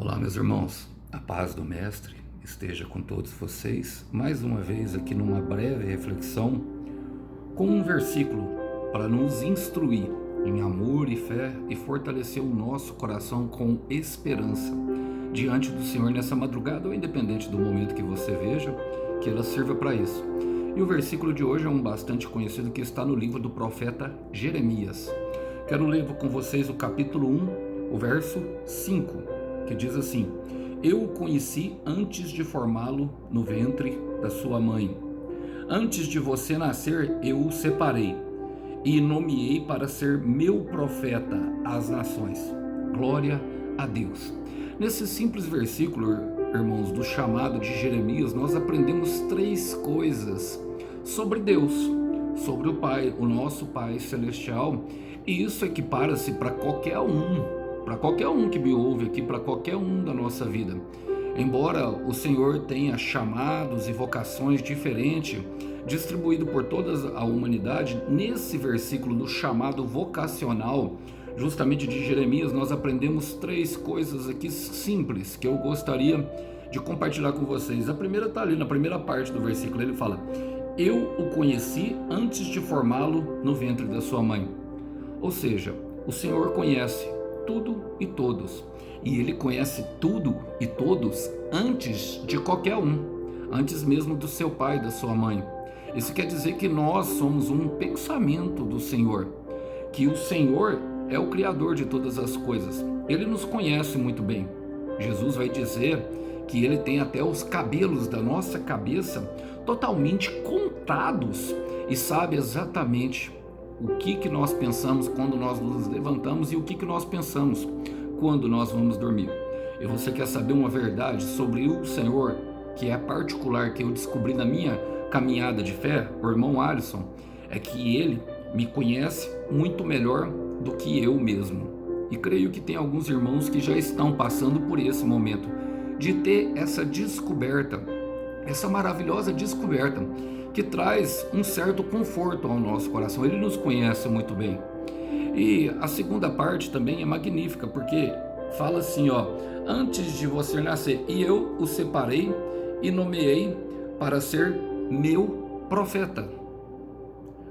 Olá, meus irmãos, a paz do Mestre esteja com todos vocês, mais uma vez aqui numa breve reflexão com um versículo para nos instruir em amor e fé e fortalecer o nosso coração com esperança diante do Senhor nessa madrugada, ou independente do momento que você veja, que ela sirva para isso. E o versículo de hoje é um bastante conhecido que está no livro do profeta Jeremias. Quero ler com vocês o capítulo 1, o verso 5, que diz assim: Eu o conheci antes de formá-lo no ventre da sua mãe. Antes de você nascer, eu o separei e nomeei para ser meu profeta às nações. Glória a Deus. Nesse simples versículo, irmãos, do chamado de Jeremias, nós aprendemos três coisas sobre Deus, sobre o Pai, o nosso Pai Celestial, e isso equipara-se para qualquer um que me ouve aqui, para qualquer um da nossa vida. Embora o Senhor tenha chamados e vocações diferentes, distribuído por toda a humanidade, nesse versículo do chamado vocacional, justamente de Jeremias, nós aprendemos três coisas aqui simples, que eu gostaria de compartilhar com vocês. A primeira está ali, na primeira parte do versículo, ele fala: Eu o conheci antes de formá-lo no ventre da sua mãe. Ou seja, o Senhor conhece tudo e todos, e Ele conhece tudo e todos antes de qualquer um, antes mesmo do seu pai e da sua mãe. Isso quer dizer que nós somos um pensamento do Senhor, que o Senhor é o Criador de todas as coisas. Ele nos conhece muito bem. Jesus vai dizer que Ele tem até os cabelos da nossa cabeça totalmente contados e sabe exatamente o que nós pensamos quando nós nos levantamos e o que nós pensamos quando nós vamos dormir. E você quer saber uma verdade sobre o Senhor, que é particular, que eu descobri na minha caminhada de fé, o irmão Alisson, é que ele me conhece muito melhor do que eu mesmo. E creio que tem alguns irmãos que já estão passando por esse momento de ter essa descoberta, essa maravilhosa descoberta, que traz um certo conforto ao nosso coração. Ele nos conhece muito bem. E a segunda parte também é magnífica, porque fala assim, antes de você nascer, e eu o separei e nomeei para ser meu profeta.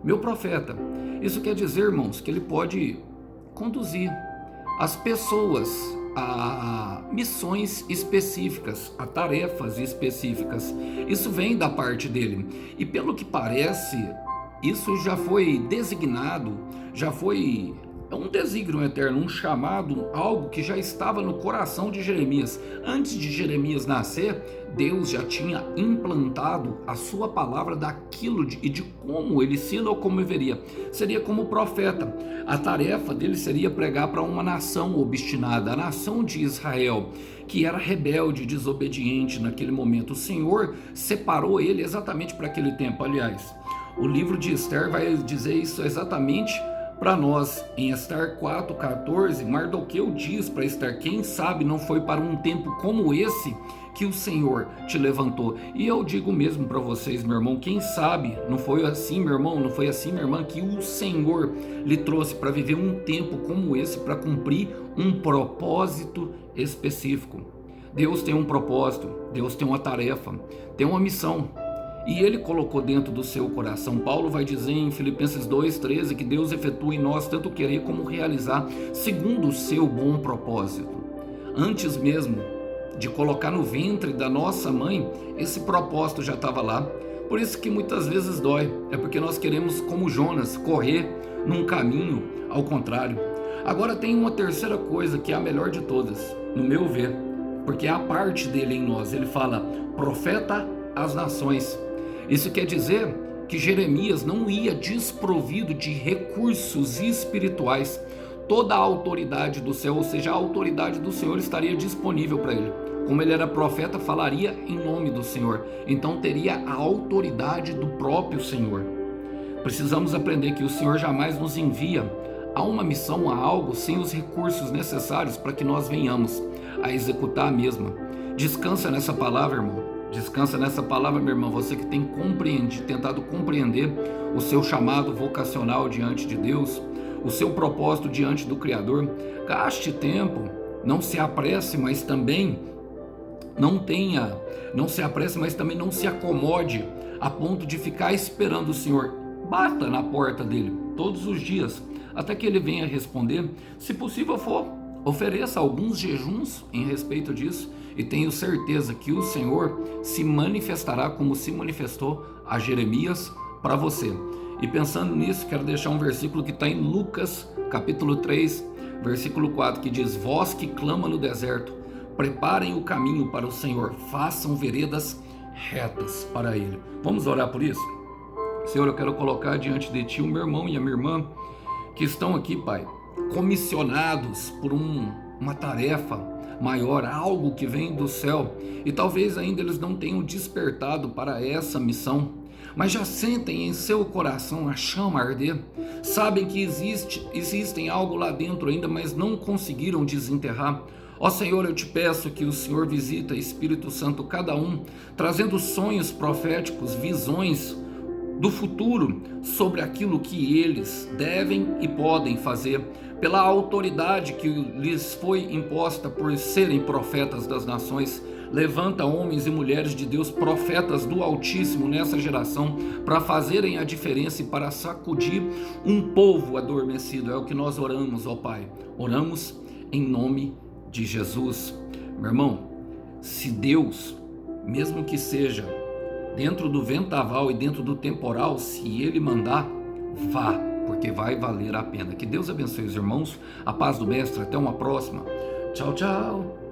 Meu profeta. Isso quer dizer, irmãos, que ele pode conduzir as pessoas a missões específicas, a tarefas específicas. Isso vem da parte dele. E pelo que parece, isso já foi designado, é um desígnio eterno, um chamado, algo que já estava no coração de Jeremias. Antes de Jeremias nascer, Deus já tinha implantado a sua palavra daquilo e de como ele se locomoveria. Seria como profeta. A tarefa dele seria pregar para uma nação obstinada, a nação de Israel, que era rebelde, desobediente naquele momento. O Senhor separou ele exatamente para aquele tempo. Aliás, o livro de Esther vai dizer isso exatamente para nós. Em Esther 4,14, Mardoqueu diz para Esther: quem sabe não foi para um tempo como esse que o Senhor te levantou. E eu digo mesmo para vocês, meu irmão, quem sabe não foi assim, meu irmão, não foi assim, minha irmã, que o Senhor lhe trouxe para viver um tempo como esse, para cumprir um propósito específico. Deus tem um propósito, Deus tem uma tarefa, tem uma missão, e Ele colocou dentro do seu coração. Paulo vai dizer em Filipenses 2,13 que Deus efetua em nós tanto querer como realizar, segundo o seu bom propósito. Antes mesmo de colocar no ventre da nossa mãe, esse propósito já estava lá. Por isso que muitas vezes dói, é porque nós queremos, como Jonas, correr num caminho ao contrário. Agora tem uma terceira coisa que é a melhor de todas, no meu ver, porque é a parte dele em nós. Ele fala: profeta às nações. Isso quer dizer que Jeremias não ia desprovido de recursos espirituais. Toda a autoridade do céu, ou seja, a autoridade do Senhor, estaria disponível para ele. Como ele era profeta, falaria em nome do Senhor. Então teria a autoridade do próprio Senhor. Precisamos aprender que o Senhor jamais nos envia a uma missão, a algo, sem os recursos necessários para que nós venhamos a executar a mesma. Descansa nessa palavra, irmão. Descansa nessa palavra, meu irmão, você que tem tentado compreender o seu chamado vocacional diante de Deus, o seu propósito diante do Criador. Gaste tempo não se apresse, mas também não se apresse, mas também não se acomode a ponto de ficar esperando o Senhor. Bata na porta dele todos os dias, até que ele venha responder. Se possível for, ofereça alguns jejuns em respeito disso, e tenho certeza que o Senhor se manifestará como se manifestou a Jeremias para você. E pensando nisso, quero deixar um versículo que está em Lucas, capítulo 3, versículo 4, que diz: vós que clama no deserto, preparem o caminho para o Senhor, façam veredas retas para Ele. Vamos orar por isso? Senhor, eu quero colocar diante de Ti o meu irmão e a minha irmã, que estão aqui, Pai, comissionados por uma tarefa maior, algo que vem do céu, e talvez ainda eles não tenham despertado para essa missão, mas já sentem em seu coração a chama arder, sabem que existem algo lá dentro ainda, mas não conseguiram desenterrar. Ó Senhor, eu te peço que o Senhor visita, Espírito Santo, cada um, trazendo sonhos proféticos, visões do futuro sobre aquilo que eles devem e podem fazer, pela autoridade que lhes foi imposta por serem profetas das nações. Levanta homens e mulheres de Deus, profetas do Altíssimo nessa geração, para fazerem a diferença e para sacudir um povo adormecido. É o que nós oramos, ó Pai. Oramos em nome de Jesus. Meu irmão, se Deus, mesmo que seja dentro do vendaval e dentro do temporal, se Ele mandar, vá, porque vai valer a pena. Que Deus abençoe os irmãos, a paz do Mestre, até uma próxima. Tchau, tchau.